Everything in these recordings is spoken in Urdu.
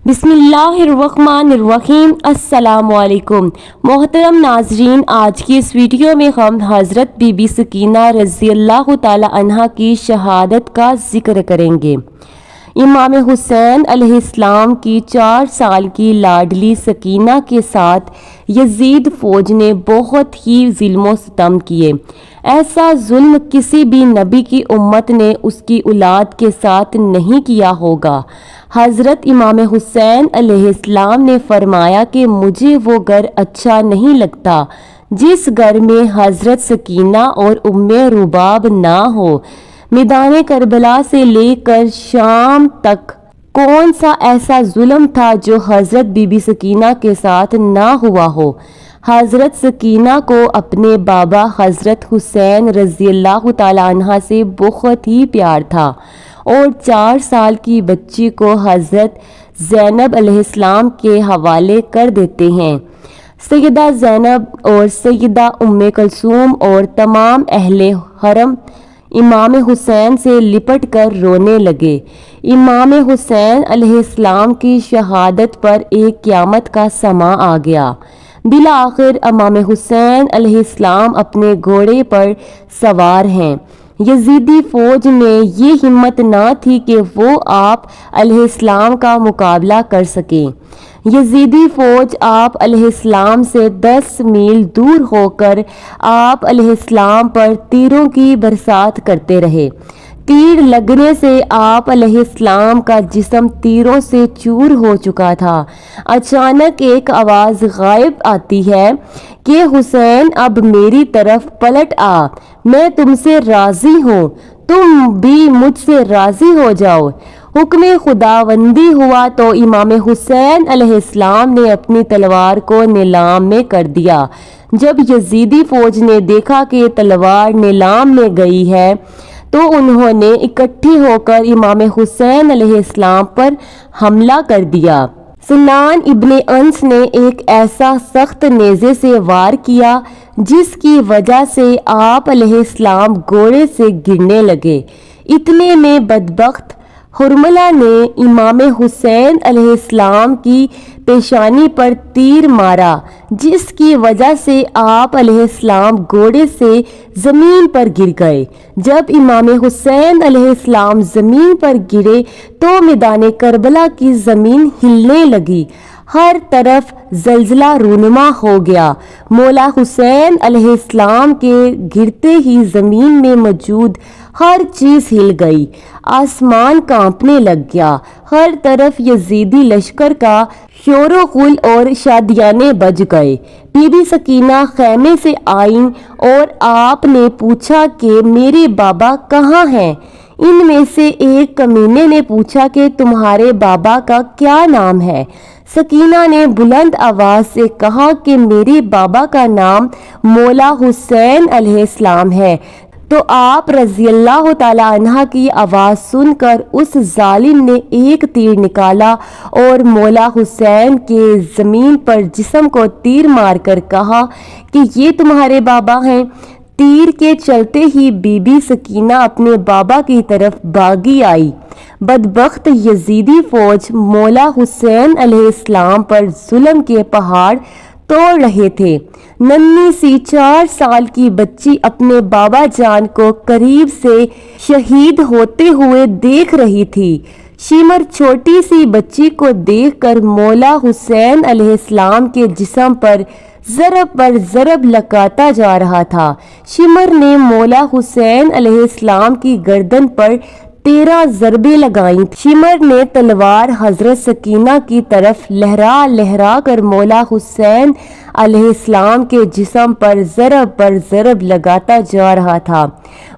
بسم اللہ الرحمن الرحیم۔ السلام علیکم محترم ناظرین، آج کی اس ویڈیو میں ہم حضرت بی بی سکینہ رضی اللہ تعالی عنہا کی شہادت کا ذکر کریں گے۔ امام حسین علیہ السلام کی 4 سال کی لاڈلی سکینہ کے ساتھ یزید فوج نے بہت ہی ظلم و ستم کیے۔ ایسا ظلم کسی بھی نبی کی امت نے اس کی اولاد کے ساتھ نہیں کیا ہوگا۔ حضرت امام حسین علیہ السلام نے فرمایا کہ مجھے وہ گھر اچھا نہیں لگتا جس گھر میں حضرت سکینہ اور ام رباب نہ ہو۔ میدان کربلا سے لے کر شام تک کون سا ایسا ظلم تھا جو حضرت بی بی سکینہ کے ساتھ نہ ہوا ہو۔ حضرت سکینہ کو اپنے بابا حضرت حسین رضی اللہ تعالی عنہ سے بہت ہی پیار تھا، اور 4 سال کی بچی کو حضرت زینب علیہ السلام کے حوالے کر دیتے ہیں۔ سیدہ زینب اور سیدہ ام کلثوم اور تمام اہل حرم امام حسین سے لپٹ کر رونے لگے۔ امام حسین علیہ السلام کی شہادت پر ایک قیامت کا سماں آ گیا۔ بالآخر امام حسین علیہ السلام اپنے گھوڑے پر سوار ہیں۔ یزیدی فوج میں یہ ہمت نہ تھی کہ وہ آپ علیہ السلام کا مقابلہ کر سکیں۔ یزیدی فوج آپ علیہ السلام سے 10 میل دور ہو کر آپ علیہ السلام پر تیروں کی برسات کرتے رہے۔ تیر لگنے سے آپ علیہ السلام کا جسم تیروں سے چور ہو چکا تھا۔ اچانک ایک آواز غائب آتی ہے کہ حسین اب میری طرف پلٹ آ، میں تم سے راضی ہوں، تم بھی مجھ سے راضی ہو جاؤ۔ حکم خداوندی ہوا تو امام حسین علیہ السلام نے اپنی تلوار کو نیلام میں کر دیا۔ جب یزیدی فوج نے دیکھا کہ تلوار نیلام میں گئی ہے تو انہوں نے اکٹھی ہو کر امام حسین علیہ السلام پر حملہ کر دیا۔ سنان ابن انس نے ایک ایسا سخت نیزے سے وار کیا جس کی وجہ سے آپ علیہ السلام گھوڑے سے گرنے لگے۔ اتنے میں بدبخت حرملہ نے امام حسین علیہ السلام کی پیشانی پر تیر مارا، جس کی وجہ سے آپ علیہ السلام گھوڑے سے زمین پر گر گئے۔ جب امام حسین علیہ السلام زمین پر گرے تو میدان کربلا کی زمین ہلنے لگی، ہر طرف زلزلہ رونما ہو گیا۔ مولا حسین علیہ السلام کے گرتے ہی زمین میں موجود ہر چیز ہل گئی، آسمان کانپنے لگ گیا، ہر طرف یزیدی لشکر کا شور و غل اور شادیانے بج گئے۔ بی بی سکینہ خیمے سے آئیں اور آپ نے پوچھا کہ میرے بابا کہاں ہیں؟ ان میں سے ایک کمینے نے پوچھا کہ تمہارے بابا کا کیا نام ہے؟ سکینہ نے بلند آواز سے کہا کہ میرے بابا کا نام مولا حسین علیہ السلام ہے۔ تو آپ رضی اللہ تعالی عنہ کی آواز سن کر اس ظالم نے ایک تیر نکالا اور مولا حسین کے زمین پر جسم کو تیر مار کر کہا کہ یہ تمہارے بابا ہیں۔ تیر کے چلتے ہی بی بی سکینہ اپنے بابا کی طرف بھاگی آئی۔ بدبخت یزیدی فوج مولا حسین علیہ السلام پر ظلم کے پہاڑ توڑ رہے تھے۔ ننھی سی 4 سال کی بچی اپنے بابا جان کو قریب سے شہید ہوتے ہوئے دیکھ رہی تھی۔ شمر چھوٹی سی بچی کو دیکھ کر مولا حسین علیہ السلام کے جسم پر ضرب پر ضرب لگاتا جا رہا تھا۔ شمر نے مولا حسین علیہ السلام کی گردن پر 13 ضربیں لگائیں۔ شمر نے تلوار حضرت سکینہ کی طرف لہرا لہرا کر مولا حسین علیہ السلام کے جسم پر ضرب لگاتا جا رہا تھا۔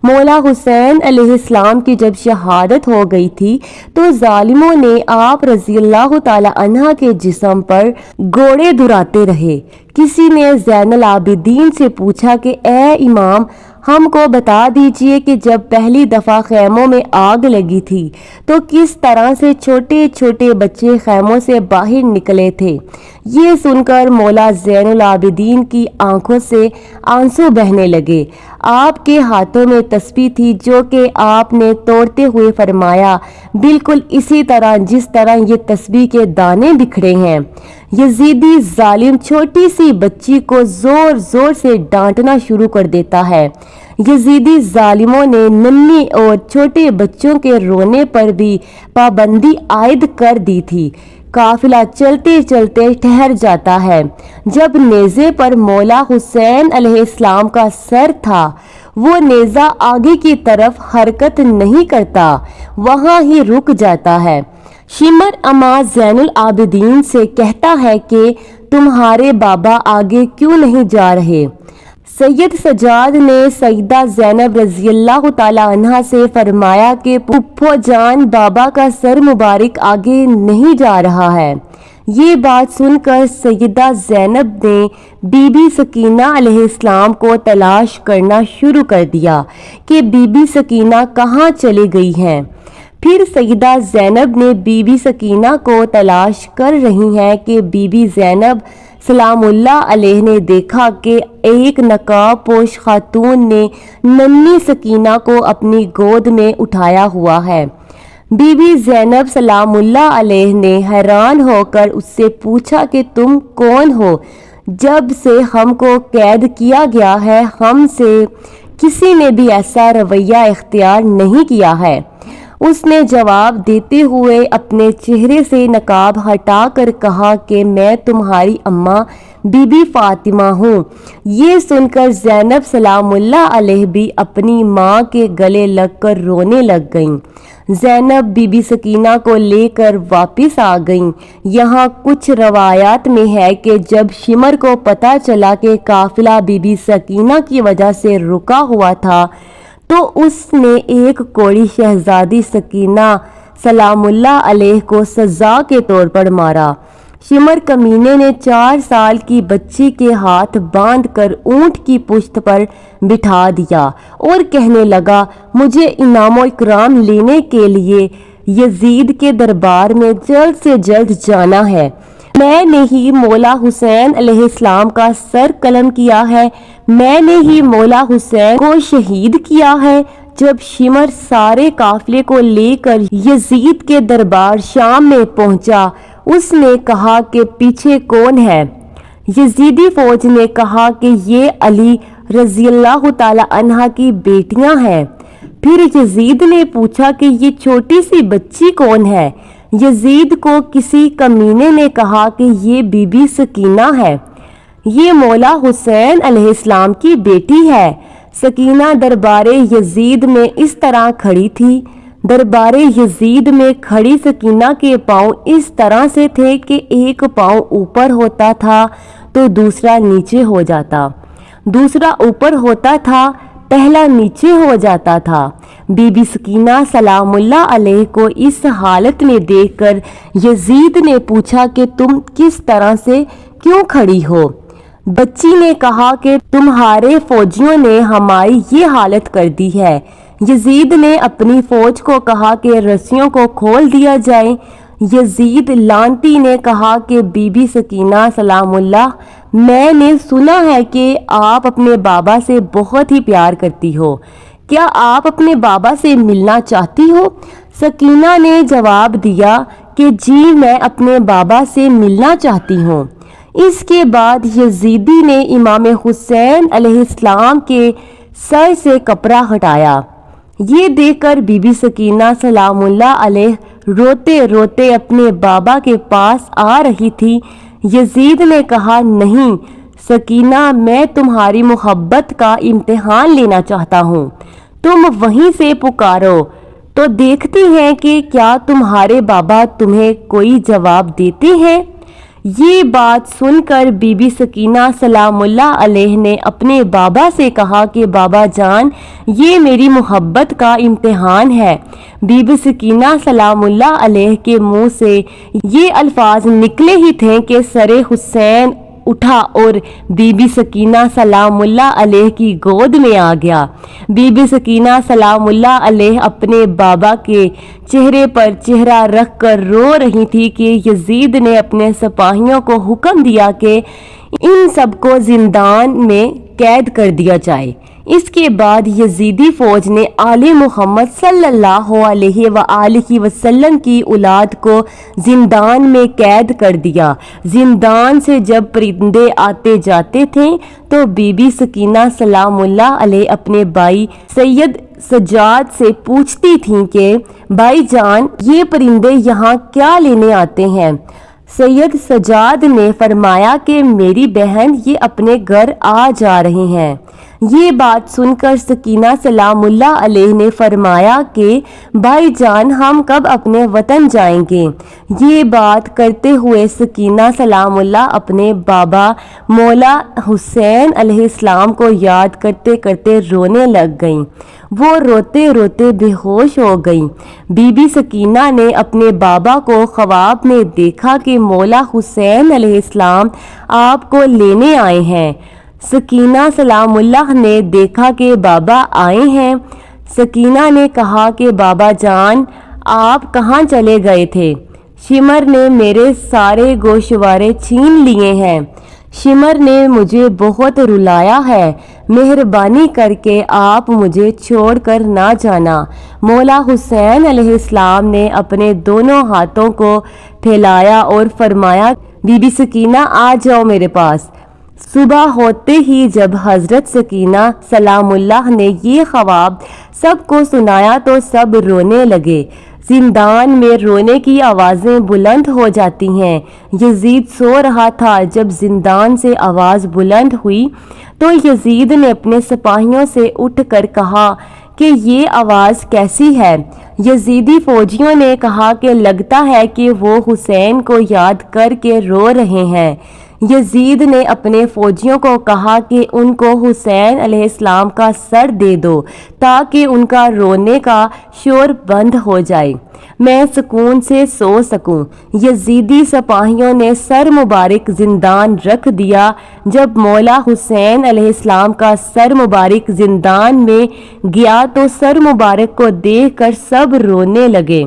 مولا حسین علیہ السلام کی جب شہادت ہو گئی تھی تو ظالموں نے آپ رضی اللہ تعالی عنہ کے جسم پر گھوڑے دھراتے رہے۔ کسی نے زین العابدین سے پوچھا کہ اے امام، ہم کو بتا دیجئے کہ جب پہلی دفعہ خیموں میں آگ لگی تھی تو کس طرح سے چھوٹے چھوٹے بچے خیموں سے باہر نکلے تھے؟ یہ سن کر مولا زین العابدین کی آنکھوں سے آنسو بہنے لگے۔ آپ کے ہاتھوں میں تسبیح تھی جو کہ آپ نے توڑتے ہوئے فرمایا، بالکل اسی طرح جس طرح یہ تسبیح کے دانے بکھرے ہیں۔ یزیدی ظالم چھوٹی سی بچی کو زور زور سے ڈانٹنا شروع کر دیتا ہے۔ یزیدی ظالموں نے ننھی اور چھوٹے بچوں کے رونے پر بھی پابندی عائد کر دی تھی۔ قافلہ چلتے چلتے ٹھہر جاتا ہے۔ جب نیزے پر مولا حسین علیہ السلام کا سر تھا، وہ نیزہ آگے کی طرف حرکت نہیں کرتا، وہاں ہی رک جاتا ہے۔ شمر اما زین العابدین سے کہتا ہے کہ تمہارے بابا آگے کیوں نہیں جا رہے؟ سید سجاد نے سیدہ زینب رضی اللہ تعالی عنہا سے فرمایا کہ پھپھو جان، بابا کا سر مبارک آگے نہیں جا رہا ہے۔ یہ بات سن کر سیدہ زینب نے بی بی سکینہ علیہ السلام کو تلاش کرنا شروع کر دیا کہ بی بی سکینہ کہاں چلی گئی ہیں۔ پھر سیدہ زینب نے بی بی سکینہ کو تلاش کر رہی ہیں کہ بی بی زینب سلام اللہ علیہ نے دیکھا کہ ایک نقاب پوش خاتون نے ننھی سکینہ کو اپنی گود میں اٹھایا ہوا ہے۔ بی بی زینب سلام اللہ علیہ نے حیران ہو کر اس سے پوچھا کہ تم کون ہو؟ جب سے ہم کو قید کیا گیا ہے، ہم سے کسی نے بھی ایسا رویہ اختیار نہیں کیا ہے۔ اس نے جواب دیتے ہوئے اپنے چہرے سے نقاب ہٹا کر کہا کہ میں تمہاری اماں بی بی فاطمہ ہوں۔ یہ سن کر زینب سلام اللہ علیہ بھی اپنی ماں کے گلے لگ کر رونے لگ گئیں۔ زینب بی بی سکینہ کو لے کر واپس آ گئیں۔ یہاں کچھ روایات میں ہے کہ جب شمر کو پتہ چلا کہ قافلہ بی بی سکینہ کی وجہ سے رکا ہوا تھا تو اس نے ایک کوڑی شہزادی سکینہ سلام اللہ علیہ کو سزا کے طور پر مارا۔ شمر کمینے نے 4 سال کی بچی کے ہاتھ باندھ کر اونٹ کی پشت پر بٹھا دیا اور کہنے لگا، مجھے انعام و اکرام لینے کے لیے یزید کے دربار میں جلد سے جلد جانا ہے۔ میں نے ہی مولا حسین علیہ السلام کا سر قلم کیا ہے، میں نے ہی مولا حسین کو شہید کیا ہے۔ جب شمر سارے قافلے کو لے کر یزید کے دربار شام میں پہنچا، اس نے کہا کہ پیچھے کون ہے؟ یزیدی فوج نے کہا کہ یہ علی رضی اللہ تعالی عنہ کی بیٹیاں ہیں۔ پھر یزید نے پوچھا کہ یہ چھوٹی سی بچی کون ہے؟ یزید کو کسی کمینے نے کہا کہ یہ بی بی سکینہ ہے، یہ مولا حسین علیہ السلام کی بیٹی ہے۔ سکینہ دربار یزید میں اس طرح کھڑی تھی۔ دربار یزید میں کھڑی سکینہ کے پاؤں اس طرح سے تھے کہ ایک پاؤں اوپر ہوتا تھا تو دوسرا نیچے ہو جاتا، دوسرا اوپر ہوتا تھا، پہلا نیچے ہو جاتا تھا۔ بی بی سکینہ سلام اللہ علیہ کو اس حالت میں دیکھ کر یزید نے پوچھا کہ تم کس طرح سے کیوں کھڑی ہو؟ بچی نے کہا کہ تمہارے فوجیوں نے ہماری یہ حالت کر دی ہے۔ یزید نے اپنی فوج کو کہا کہ رسیوں کو کھول دیا جائے۔ یزید لعنتی نے کہا کہ بی بی سکینہ سلام اللہ، میں نے سنا ہے کہ آپ اپنے بابا سے بہت ہی پیار کرتی ہو، کیا آپ اپنے بابا سے ملنا چاہتی ہو؟ سکینہ نے جواب دیا کہ جی، میں اپنے بابا سے ملنا چاہتی ہوں۔ اس کے بعد یزیدی نے امام حسین علیہ السلام کے سر سے کپڑا ہٹایا۔ یہ دیکھ کر بی بی سکینہ سلام اللہ علیہ روتے روتے اپنے بابا کے پاس آ رہی تھی۔ یزید نے کہا، نہیں سکینہ، میں تمہاری محبت کا امتحان لینا چاہتا ہوں، تم وہیں سے پکارو تو دیکھتی ہیں کہ کیا تمہارے بابا تمہیں کوئی جواب دیتے ہیں۔ یہ بات سن کر بی بی سکینہ سلام اللہ علیہ نے اپنے بابا سے کہا کہ بابا جان، یہ میری محبت کا امتحان ہے۔ بی بی سکینہ سلام اللہ علیہ کے منہ سے یہ الفاظ نکلے ہی تھے کہ سر حسین اٹھا اور بی بی سکینہ سلام اللہ علیہ کی گود میں آ گیا۔ بی بی سکینہ سلام اللہ علیہ اپنے بابا کے چہرے پر چہرہ رکھ کر رو رہی تھی کہ یزید نے اپنے سپاہیوں کو حکم دیا کہ ان سب کو زندان میں قید کر دیا جائے۔ اس کے بعد یزیدی فوج نے آل محمد صلی اللہ علیہ وآلہ وسلم کی اولاد کو زندان میں قید کر دیا۔ زندان سے جب پرندے آتے جاتے تھے تو بی بی سکینہ سلام اللہ علیہ اپنے بھائی سید سجاد سے پوچھتی تھیں کہ بھائی جان، یہ پرندے یہاں کیا لینے آتے ہیں؟ سید سجاد نے فرمایا کہ میری بہن یہ اپنے گھر آ جا رہے ہیں۔ یہ بات سن کر سکینہ سلام اللہ علیہ نے فرمایا کہ بھائی جان، ہم کب اپنے وطن جائیں گے؟ یہ بات کرتے ہوئے سکینہ سلام اللہ اپنے بابا مولا حسین علیہ السلام کو یاد کرتے کرتے رونے لگ گئیں۔ وہ روتے روتے بے ہوش ہو گئیں۔ بی بی سکینہ نے اپنے بابا کو خواب میں دیکھا کہ مولا حسین علیہ السلام آپ کو لینے آئے ہیں۔ سکینہ سلام اللہ نے دیکھا کہ بابا آئے ہیں۔ سکینہ نے کہا کہ بابا جان، آپ کہاں چلے گئے تھے؟ شمر نے میرے سارے گوشوارے چھین لیے ہیں۔ شمر نے مجھے بہت رلایا ہے۔ مہربانی کر کے آپ مجھے چھوڑ کر نہ جانا۔ مولا حسین علیہ السلام نے اپنے دونوں ہاتھوں کو پھیلایا اور فرمایا، بی بی سکینہ آ جاؤ میرے پاس۔ صبح ہوتے ہی جب حضرت سکینہ سلام اللہ نے یہ خواب سب کو سنایا تو سب رونے لگے۔ زندان میں رونے کی آوازیں بلند ہو جاتی ہیں۔ یزید سو رہا تھا۔ جب زندان سے آواز بلند ہوئی تو یزید نے اپنے سپاہیوں سے اٹھ کر کہا کہ یہ آواز کیسی ہے؟ یزیدی فوجیوں نے کہا کہ لگتا ہے کہ وہ حسین کو یاد کر کے رو رہے ہیں۔ یزید نے اپنے فوجیوں کو کہا کہ ان کو حسین علیہ السلام کا سر دے دو تاکہ ان کا رونے کا شور بند ہو جائے، میں سکون سے سو سکوں۔ یزیدی سپاہیوں نے سر مبارک زندان رکھ دیا۔ جب مولا حسین علیہ السلام کا سر مبارک زندان میں گیا تو سر مبارک کو دیکھ کر سب رونے لگے۔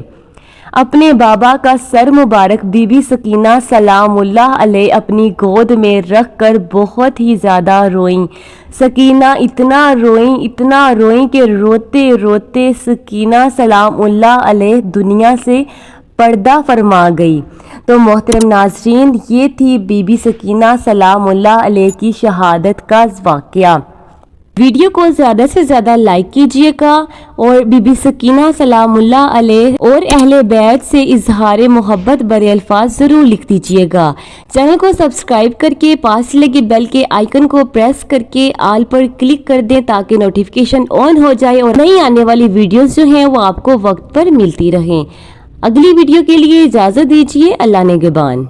اپنے بابا کا سر مبارک بی بی سکینہ سلام اللہ علیہ اپنی گود میں رکھ کر بہت ہی زیادہ روئیں۔ سکینہ اتنا روئیں کہ روتے روتے سکینہ سلام اللہ علیہ دنیا سے پردہ فرما گئی۔ تو محترم ناظرین، یہ تھی بی بی سکینہ سلام اللہ علیہ کی شہادت کا واقعہ۔ ویڈیو کو زیادہ سے زیادہ لائک کیجیے گا اور بی بی سکینہ سلام اللہ علیہ اور اہل بیت سے اظہار محبت برے الفاظ ضرور لکھ دیجیے گا۔ چینل کو سبسکرائب کر کے پاس لگے بیل کے آئیکن کو پریس کر کے آل پر کلک کر دیں تاکہ نوٹیفیکیشن آن ہو جائے اور نئی آنے والی ویڈیوز جو ہیں وہ آپ کو وقت پر ملتی رہیں۔ اگلی ویڈیو کے لیے اجازت دیجیے۔ اللہ نگہبان۔